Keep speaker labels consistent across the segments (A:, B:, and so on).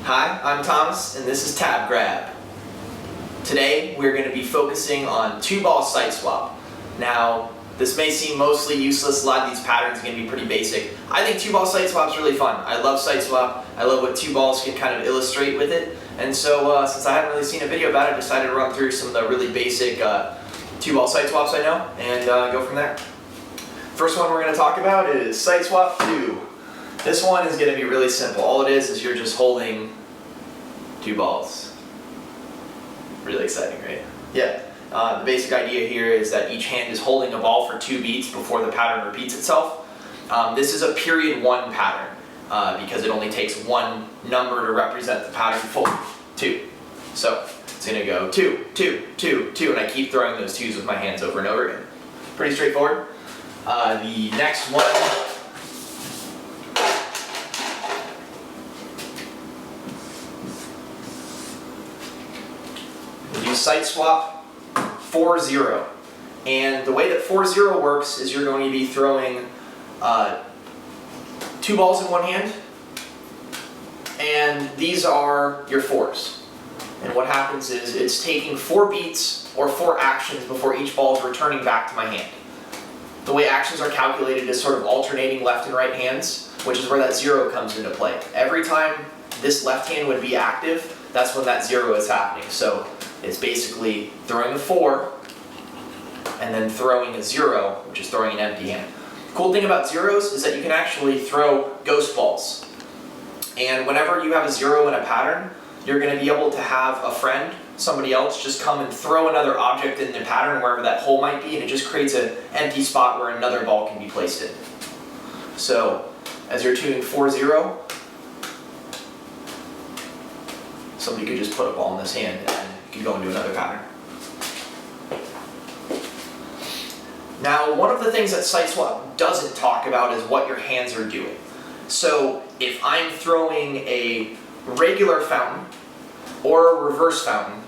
A: Hi, I'm Thomas, and this is TABgrab. Today, we're going to be focusing on 2-ball siteswap. Now, this may seem mostly useless. A lot of these patterns are going to be pretty basic. I think 2-ball siteswap is really fun. I love siteswap. I love what 2 balls can kind of illustrate with it. And so, since I haven't really seen a video about it, I decided to run through some of the really basic 2-ball siteswaps I know and go from there. First one we're going to talk about is Siteswap 2. This one is going to be really simple. All it is you're just holding 2 balls. Really exciting, right? Yeah. The basic idea here is that each hand is holding a ball for 2 beats before the pattern repeats itself. This is a period 1 pattern because it only takes 1 number to represent the pattern full. 2. So it's going to go 2, 2, 2, 2, and I keep throwing those 2s with my hands over and over again. Pretty straightforward. The next one we do Siteswap 4-0. And the way that 4-0 works is you're going to be throwing 2 balls in one hand, and these are your 4s. And what happens is it's taking 4 beats or 4 actions before each ball is returning back to my hand. The way actions are calculated is sort of alternating left and right hands, which is where that 0 comes into play. Every time this left hand would be active, that's when that 0 is happening. So it's basically throwing a 4 and then throwing a 0, which is throwing an empty hand. The cool thing about zeros is that you can actually throw ghost balls. And whenever you have a 0 in a pattern, you're going to be able to have a friend, somebody else, just come and throw another object in the pattern wherever that hole might be, and it just creates an empty spot where another ball can be placed in. So, as you're tuning 4-0, somebody could just put a ball in this hand and you can go into another pattern. Now, one of the things that Siteswap doesn't talk about is what your hands are doing. So, if I'm throwing a regular fountain, or a reverse fountain,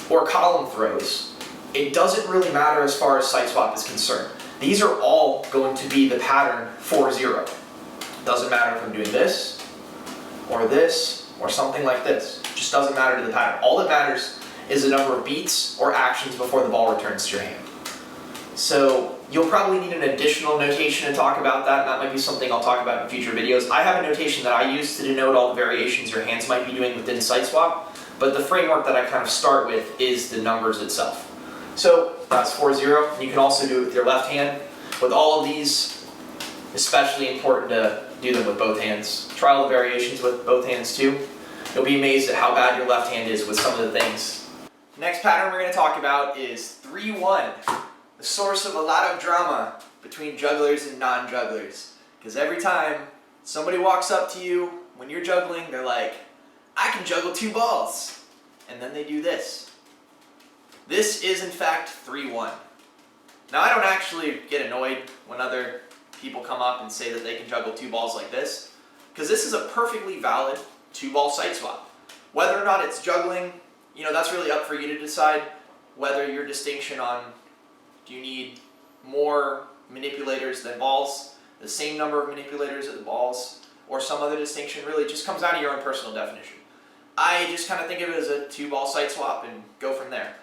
A: or column throws, it doesn't really matter as far as Siteswap is concerned. These are all going to be the pattern 4-0. Doesn't matter if I'm doing this, or something like this. It just doesn't matter to the pattern. All that matters is the number of beats or actions before the ball returns to your hand. So you'll probably need an additional notation to talk about that, and that might be something I'll talk about in future videos. I have a notation that I use to denote all the variations your hands might be doing within Siteswap, but the framework that I kind of start with is the numbers itself. So that's 4-0. You can also do it with your left hand. With all of these, especially important to do them with both hands. Try all the variations with both hands too. You'll be amazed at how bad your left hand is with some of the things. Next pattern we're going to talk about is 3-1. The source of a lot of drama between jugglers and non-jugglers. Because every time somebody walks up to you when you're juggling, they're like, I can juggle 2 balls. And then they do this. This is in fact 3-1. Now I don't actually get annoyed when other people come up and say that they can juggle 2 balls like this, because this is a perfectly valid 2-ball siteswap. Whether or not it's juggling, that's really up for you to decide. Whether your distinction on do you need more manipulators than balls, the same number of manipulators as the balls, or some other distinction, really just comes down to your own personal definition. I just kind of think of it as a 2-ball siteswap and go from there.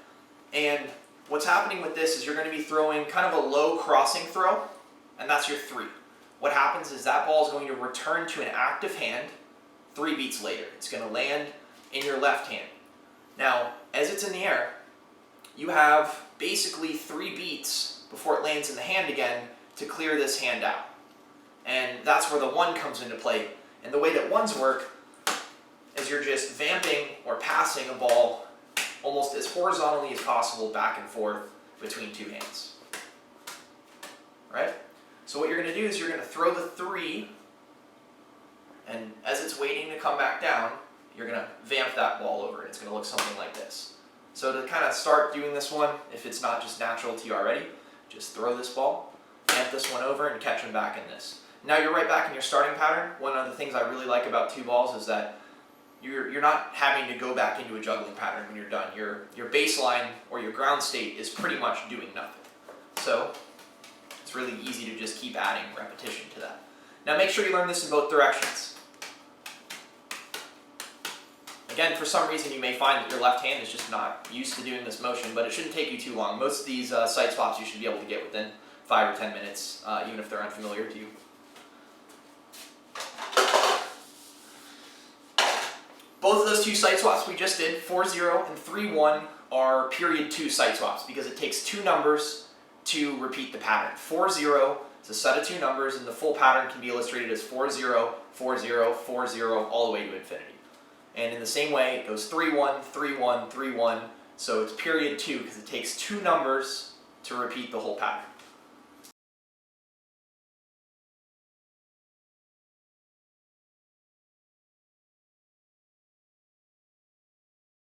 A: And what's happening with this is you're going to be throwing kind of a low crossing throw, and that's your 3. What happens is that ball is going to return to an active hand 3 beats later. It's going to land in your left hand. Now, as it's in the air, you have basically 3 beats before it lands in the hand again to clear this hand out. And that's where the 1 comes into play. And the way that 1s work is you're just vamping or passing a ball almost as horizontally as possible back and forth between 2 hands. Right? So what you're going to do is you're going to throw the 3, and as it's waiting to come back down, you're going to vamp that ball over, and it's going to look something like this. So to kind of start doing this one, if it's not just natural to you already, just throw this ball, vamp this one over, and catch them back in this. Now you're right back in your starting pattern. One of the things I really like about 2 balls is that you're not having to go back into a juggling pattern when you're done. Your baseline or your ground state is pretty much doing nothing. So it's really easy to just keep adding repetition to that. Now make sure you learn this in both directions. Again, for some reason you may find that your left hand is just not used to doing this motion, but it shouldn't take you too long. Most of these site swaps you should be able to get within 5 or 10 minutes, even if they're unfamiliar to you. Both of those two site swaps we just did, 4-0 and 3-1, are period 2 site swaps because it takes 2 numbers to repeat the pattern. 4-0 is a set of 2 numbers, and the full pattern can be illustrated as 4-0, 4-0, 4-0, all the way to infinity. And in the same way, it goes 3-1, 3-1, 3-1, so it's period 2 because it takes 2 numbers to repeat the whole pattern.